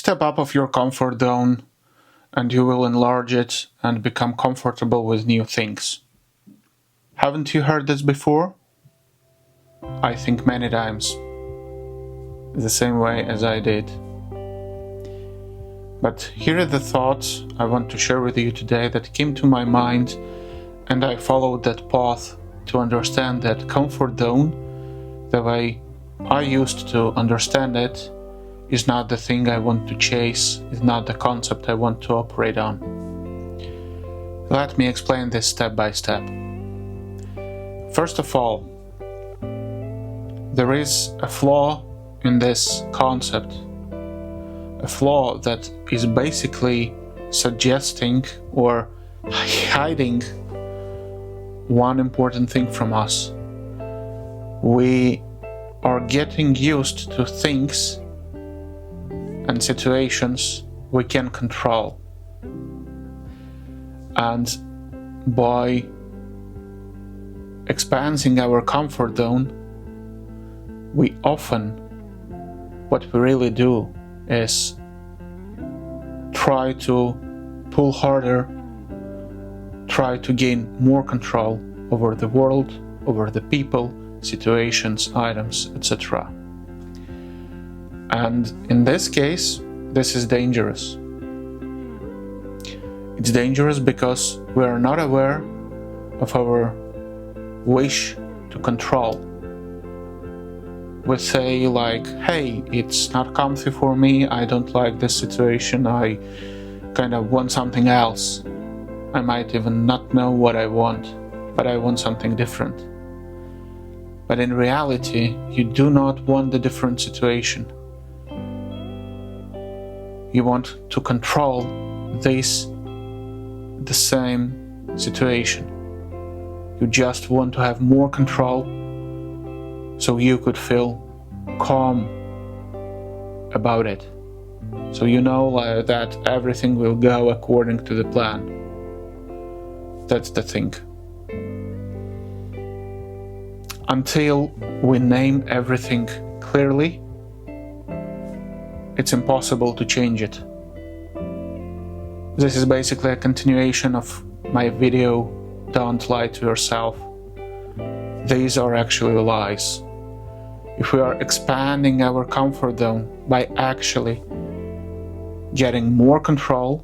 step up of your comfort zone and you will enlarge it and become comfortable with new things. Haven't you heard this before? I think many times, the same way as I did. But here are the thoughts I want to share with you today that came to my mind, and I followed that path to understand that comfort zone, the way I used to understand it, is not the thing I want to chase, is not the concept I want to operate on. Let me explain this step by step. First of all, there is a flaw in this concept, a flaw that is basically suggesting or hiding one important thing from us. We are getting used to things and situations we can control. And by expanding our comfort zone, we often, what we really do is try to pull harder, try to gain more control over the world, over the people, situations, items, etc. And in this case, this is dangerous. It's dangerous because we are not aware of our wish to control. We say like, hey, it's not comfy for me, I don't like this situation, I kind of want something else. I might even not know what I want, but I want something different. But in reality, you do not want the different situation. You want to control the same situation. You just want to have more control so you could feel calm about it. So you know that everything will go according to the plan. That's the thing. Until we name everything clearly, it's impossible to change it. This is basically a continuation of my video, Don't Lie to Yourself. These are actually lies. If we are expanding our comfort zone by actually getting more control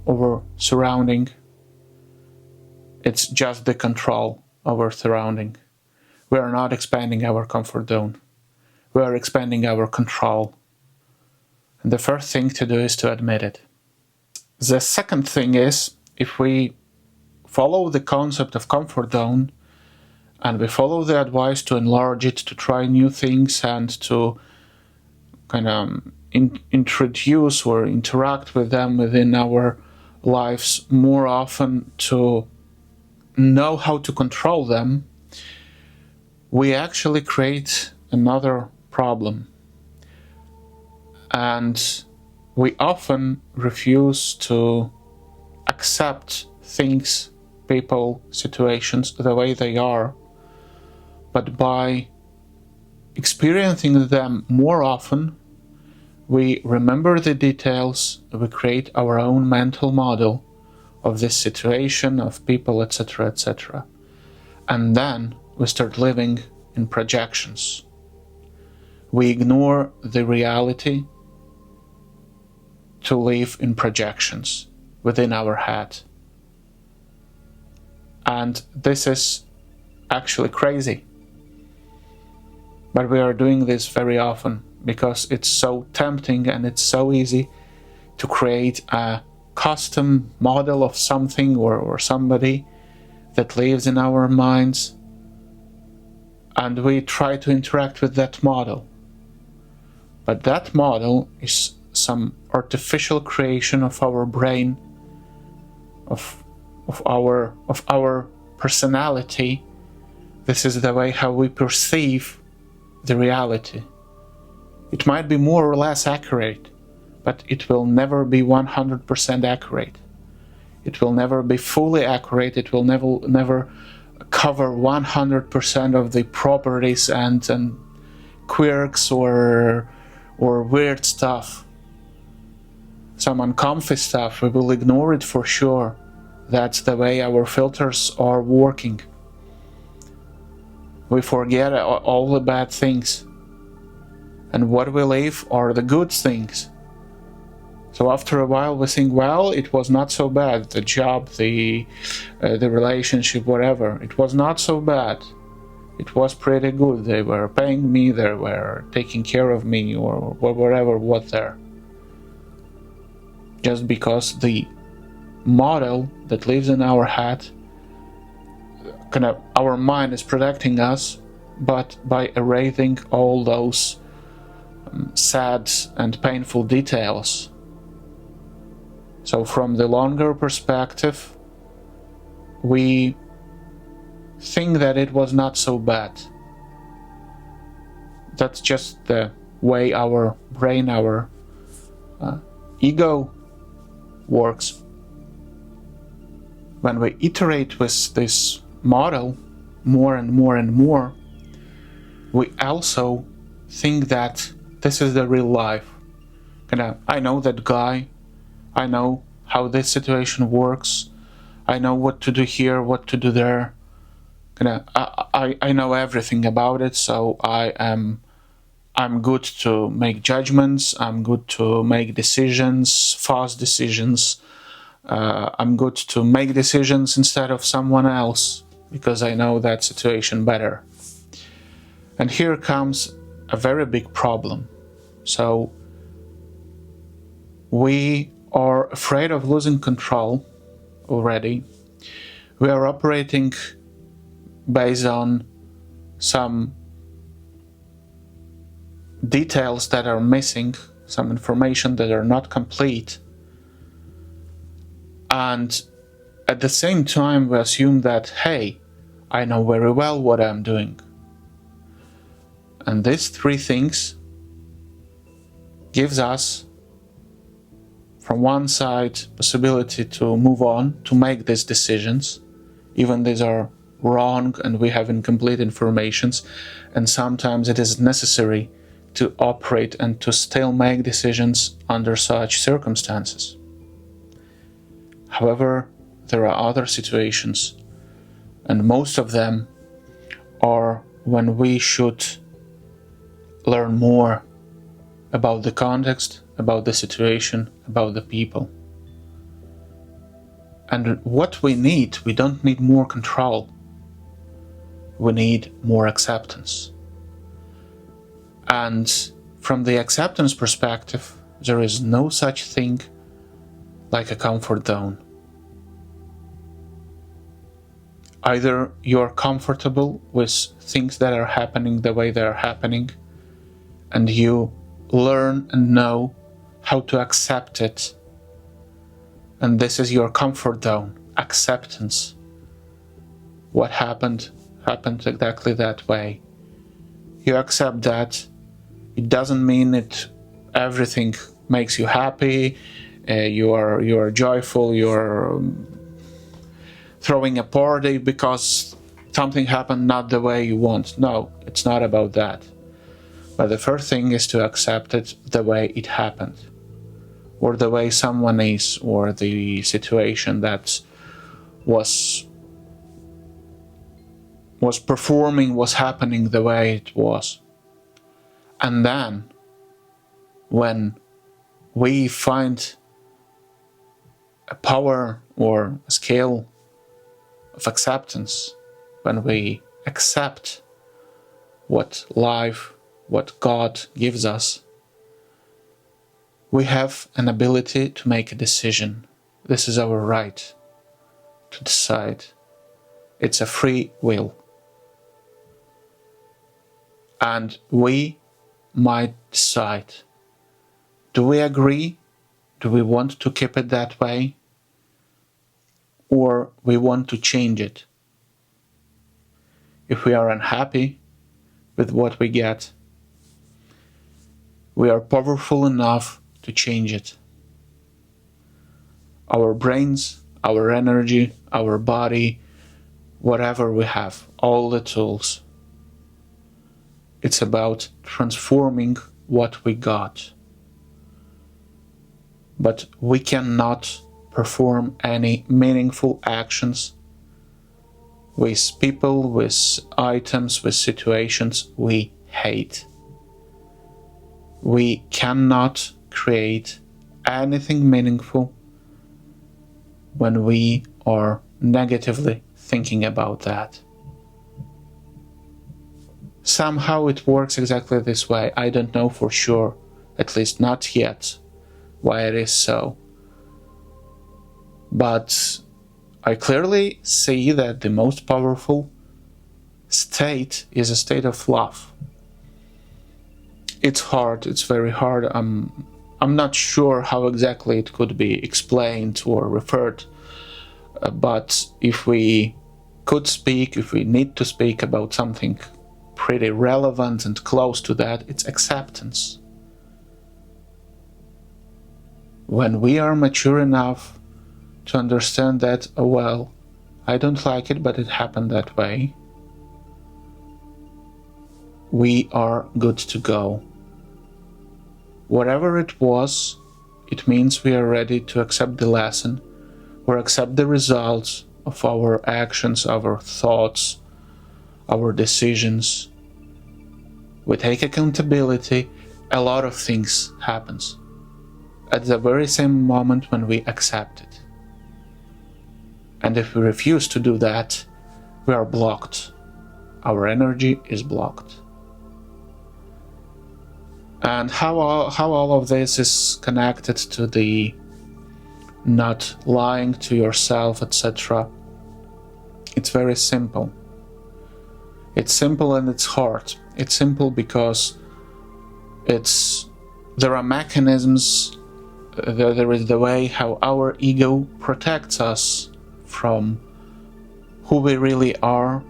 over surrounding, it's just the control over surrounding. We are not expanding our comfort zone. We are expanding our control. And the first thing to do is to admit it. The second thing is, if we follow the concept of comfort zone and we follow the advice to enlarge it, to try new things and to kind of introduce or interact with them within our lives more often, to know how to control them, we actually create another problem. And we often refuse to accept things, people, situations the way they are. But by experiencing them more often, we remember the details, we create our own mental model of this situation, of people, etc., etc. And then we start living in projections. We ignore the reality to live in projections within our head. And this is actually crazy. But we are doing this very often because it's so tempting and it's so easy to create a custom model of something or somebody that lives in our minds, and we try to interact with that model. But that model is some artificial creation of our brain, of our personality. This is the way how we perceive the reality. It might be more or less accurate, but it will never be 100% accurate. It will never be fully accurate. It will never cover 100% of the properties and quirks or weird stuff. some uncomfy stuff, we will ignore it for sure. That's the way our filters are working. We forget all the bad things, and what we leave are the good things. So after a while we think, well, it was not so bad, the job, the relationship, whatever, it was not so bad. It was pretty good. They were paying me, they were taking care of me, or whatever was there. Just because the model that lives in our head, our mind is protecting us, but by erasing all those sad and painful details. So from the longer perspective, we think that it was not so bad. That's just the way our brain, our ego works. When we iterate with this model more and more and more, we also think that this is the real life. I know that guy, I know how this situation works, I know what to do here, what to do there. I know everything about it, so I'm good to make judgments, I'm good to make decisions, fast decisions. I'm good to make decisions instead of someone else, because I know that situation better. And here comes a very big problem. So we are afraid of losing control already. We are operating based on some details that are missing, some information that are not complete. And at the same time, we assume that, hey, I know very well what I'm doing. And these three things gives us, from one side, possibility to move on, to make these decisions, even these are wrong and we have incomplete informations, and sometimes it is necessary to operate and to still make decisions under such circumstances. However, there are other situations, and most of them are when we should learn more about the context, about the situation, about the people. And what we don't need more control. We need more acceptance. And from the acceptance perspective, there is no such thing like a comfort zone. Either you're comfortable with things that are happening the way they are happening, and you learn and know how to accept it. And this is your comfort zone, acceptance. What happened exactly that way. You accept that. It doesn't mean everything makes you happy, you are joyful, you're throwing a party because something happened not the way you want. No, it's not about that. But the first thing is to accept it the way it happened, or the way someone is, or the situation that was performing, was happening the way it was. And then, when we find a power or a scale of acceptance, when we accept what life, what God gives us, we have an ability to make a decision. This is our right to decide. It's a free will. And we might decide, do we agree? Do we want to keep it that way? Or we want to change it? If we are unhappy with what we get, we are powerful enough to change it. Our brains, our energy, our body, whatever we have, all the tools. It's about transforming what we got. but we cannot perform any meaningful actions with people, with items, with situations we hate. We cannot create anything meaningful when we are negatively thinking about that. Somehow it works exactly this way. I don't know for sure, at least not yet, why it is so. But I clearly see that the most powerful state is a state of love. It's hard, it's very hard. I'm not sure how exactly it could be explained or referred, but if we could speak, if we need to speak about something pretty relevant and close to that, it's acceptance. When we are mature enough to understand that, oh well, I don't like it, but it happened that way, we are good to go. Whatever it was, it means we are ready to accept the lesson or accept the results of our actions, our thoughts, our decisions. We take accountability. A lot of things happens at the very same moment when we accept it. And if we refuse to do that, we are blocked. Our energy is blocked. And how all of this is connected to the not lying to yourself, etc. It's very simple. It's simple and it's hard. It's simple because there are mechanisms, there is the way how our ego protects us from who we really are,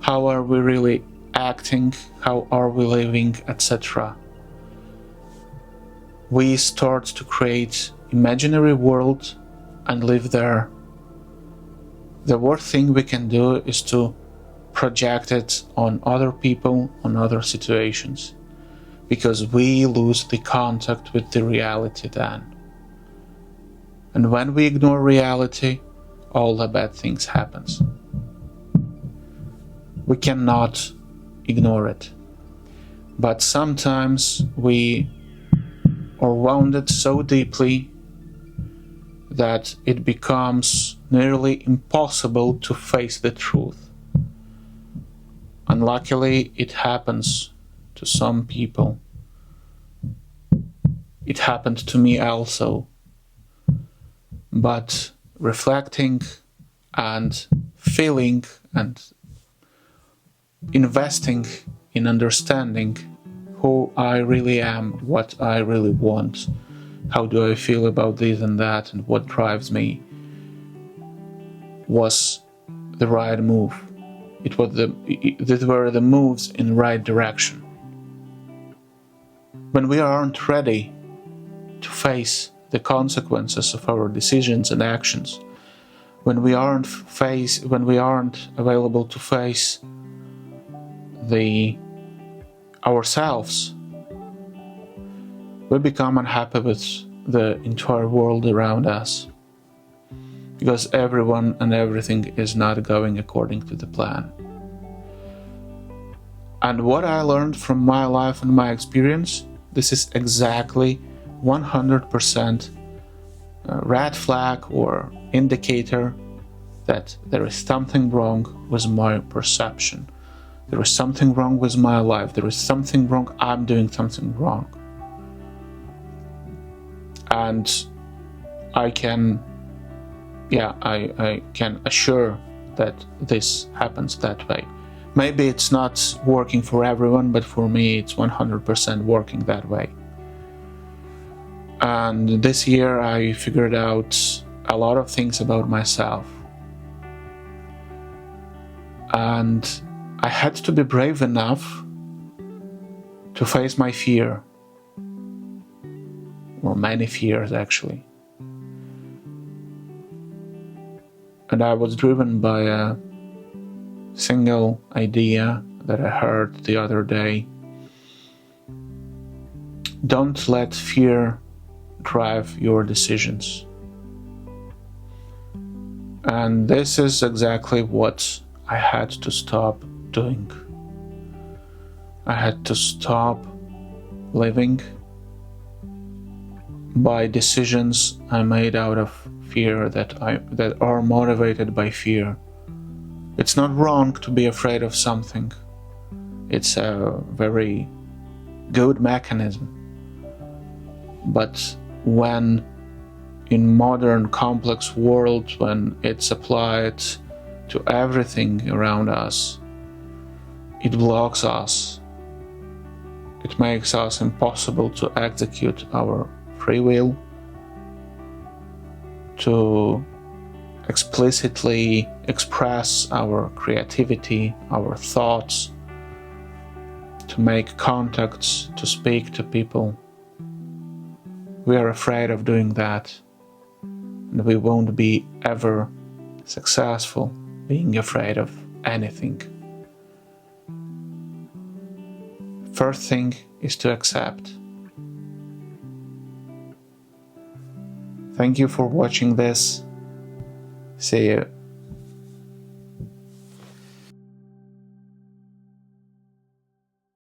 how are we really acting, how are we living, etc. We start to create imaginary world and live there. The worst thing we can do is to project it on other people, on other situations, because we lose the contact with the reality then. And when we ignore reality, all the bad things happens. We cannot ignore it. But sometimes we are wounded so deeply that it becomes nearly impossible to face the truth. Unluckily, it happens to some people. It happened to me also. But reflecting and feeling and investing in understanding who I really am, what I really want, how do I feel about this and that, and what drives me, was the right move. These were the moves in the right direction. When we aren't ready to face the consequences of our decisions and actions, when we aren't available to face ourselves, we become unhappy with the entire world around us, because everyone and everything is not going according to the plan. And what I learned from my life and my experience, this is exactly 100% red flag or indicator that there is something wrong with my perception. There is something wrong with my life. There is something wrong. I'm doing something wrong. And I can assure that this happens that way. Maybe it's not working for everyone, but for me it's 100% working that way. And this year I figured out a lot of things about myself. And I had to be brave enough to face my fear, or many fears actually. And I was driven by a single idea that I heard the other day. Don't let fear drive your decisions. And this is exactly what I had to stop doing. I had to stop living by decisions I made out of fear, that are motivated by fear. It's not wrong to be afraid of something. It's a very good mechanism. But when in modern complex world, when it's applied to everything around us, it blocks us. It makes us impossible to execute our free will, to explicitly express our creativity, our thoughts, to make contacts, to speak to people. We are afraid of doing that, and we won't be ever successful being afraid of anything. First thing is to accept. Thank you for watching this. See you